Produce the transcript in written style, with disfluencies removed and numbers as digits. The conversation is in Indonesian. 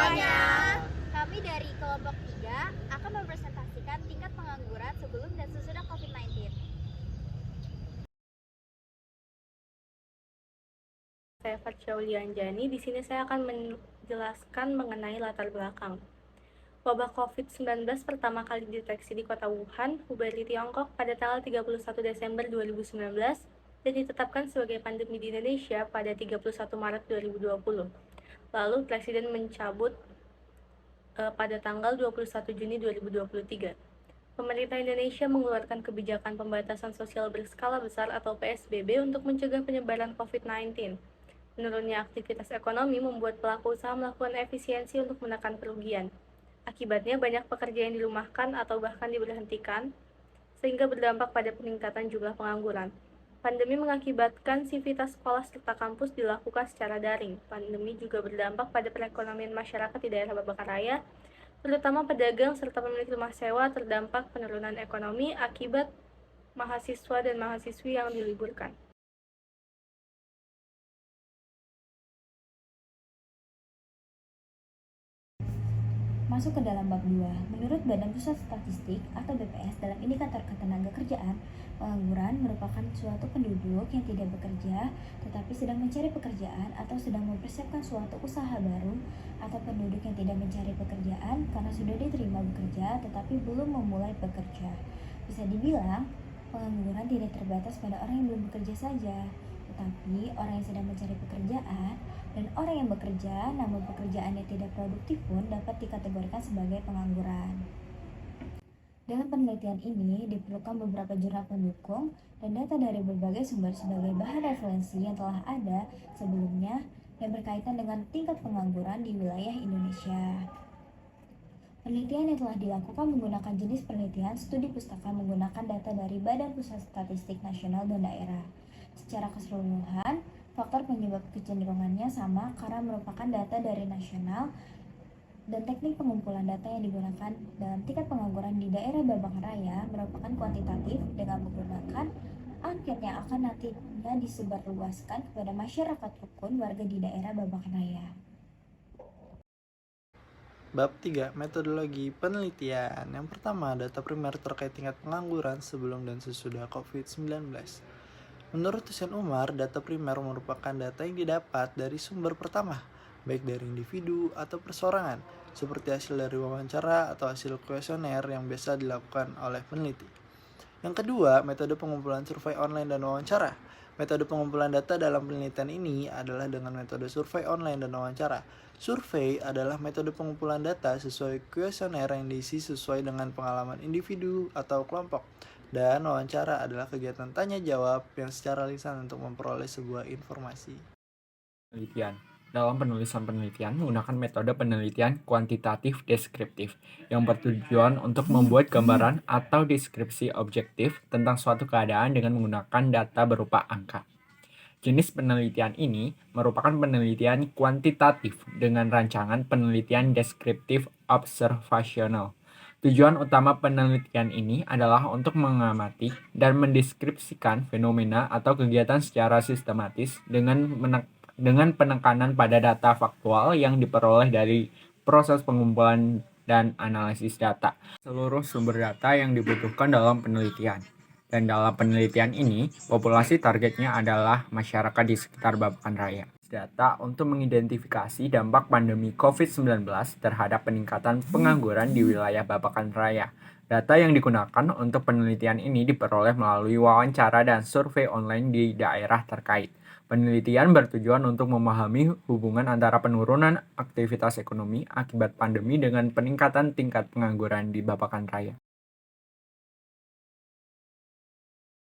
semuanya. Kami dari kelompok 3 akan mempresentasikan tingkat pengangguran sebelum dan sesudah COVID-19. Saya Fatsya Ulianjani. Di sini saya akan menjelaskan mengenai latar belakang. Wabah COVID-19 pertama kali dideteksi di kota Wuhan, Hubei, Tiongkok pada tanggal 31 Desember 2019 dan ditetapkan sebagai pandemi di Indonesia pada 31 Maret 2020. Lalu Presiden mencabut pada tanggal 21 Juni 2023. Pemerintah Indonesia mengeluarkan kebijakan pembatasan sosial berskala besar atau PSBB untuk mencegah penyebaran COVID-19. Menurunnya aktivitas ekonomi membuat pelaku usaha melakukan efisiensi untuk menekan kerugian. Akibatnya banyak pekerja yang dirumahkan atau bahkan diberhentikan, sehingga berdampak pada peningkatan jumlah pengangguran. Pandemi mengakibatkan sivitas sekolah serta kampus dilakukan secara daring. Pandemi juga berdampak pada perekonomian masyarakat di daerah Babakan terutama pedagang serta pemilik rumah sewa terdampak penurunan ekonomi akibat mahasiswa dan mahasiswi yang diliburkan. Masuk ke dalam bab 2. Menurut Badan Pusat Statistik atau BPS, dalam indikator ketenaga kerjaan, pengangguran merupakan suatu penduduk yang tidak bekerja tetapi sedang mencari pekerjaan atau sedang mempersiapkan suatu usaha baru, atau penduduk yang tidak mencari pekerjaan karena sudah diterima bekerja tetapi belum memulai bekerja. Bisa dibilang, pengangguran tidak terbatas pada orang yang belum bekerja saja, tetapi orang yang sedang mencari pekerjaan dan orang yang bekerja namun pekerjaannya tidak produktif pun dapat dikategorikan sebagai pengangguran. Dalam penelitian ini diperlukan beberapa jurnal pendukung dan data dari berbagai sumber sebagai bahan referensi yang telah ada sebelumnya yang berkaitan dengan tingkat pengangguran di wilayah Indonesia. Penelitian yang telah dilakukan menggunakan jenis penelitian studi pustaka menggunakan data dari Badan Pusat Statistik Nasional dan Daerah. Secara keseluruhan, faktor penyebab kecenderungannya sama karena merupakan data dari nasional dan teknik pengumpulan data yang digunakan dalam tingkat pengangguran di daerah Babakan Raya merupakan kuantitatif dengan menggunakan angket yang akan nantinya disebarluaskan kepada masyarakat rukun warga di daerah Babakan Raya. Bab 3. Metodologi penelitian. Yang pertama, data primer terkait tingkat pengangguran sebelum dan sesudah COVID-19. Menurut Hussein Umar, data primer merupakan data yang didapat dari sumber pertama, baik dari individu atau perseorangan, seperti hasil dari wawancara atau hasil kuesioner yang biasa dilakukan oleh peneliti. Yang kedua, metode pengumpulan survei online dan wawancara. Metode pengumpulan data dalam penelitian ini adalah dengan metode survei online dan wawancara. Survei adalah metode pengumpulan data sesuai kuesioner yang diisi sesuai dengan pengalaman individu atau kelompok. Dan wawancara adalah kegiatan tanya jawab yang secara lisan untuk memperoleh sebuah informasi. Penelitian. Dalam penulisan penelitian menggunakan metode penelitian kuantitatif deskriptif yang bertujuan untuk membuat gambaran atau deskripsi objektif tentang suatu keadaan dengan menggunakan data berupa angka. Jenis penelitian ini merupakan penelitian kuantitatif dengan rancangan penelitian deskriptif observasional. Tujuan utama penelitian ini adalah untuk mengamati dan mendeskripsikan fenomena atau kegiatan secara sistematis dengan penekanan pada data faktual yang diperoleh dari proses pengumpulan dan analisis data. Seluruh sumber data yang dibutuhkan dalam penelitian. Dan dalam penelitian ini, populasi targetnya adalah masyarakat di sekitar Babakan Raya. Data untuk mengidentifikasi dampak pandemi COVID-19 terhadap peningkatan pengangguran di wilayah Babakan Raya. Data yang digunakan untuk penelitian ini diperoleh melalui wawancara dan survei online di daerah terkait. Penelitian bertujuan untuk memahami hubungan antara penurunan aktivitas ekonomi akibat pandemi dengan peningkatan tingkat pengangguran di Babakan Raya.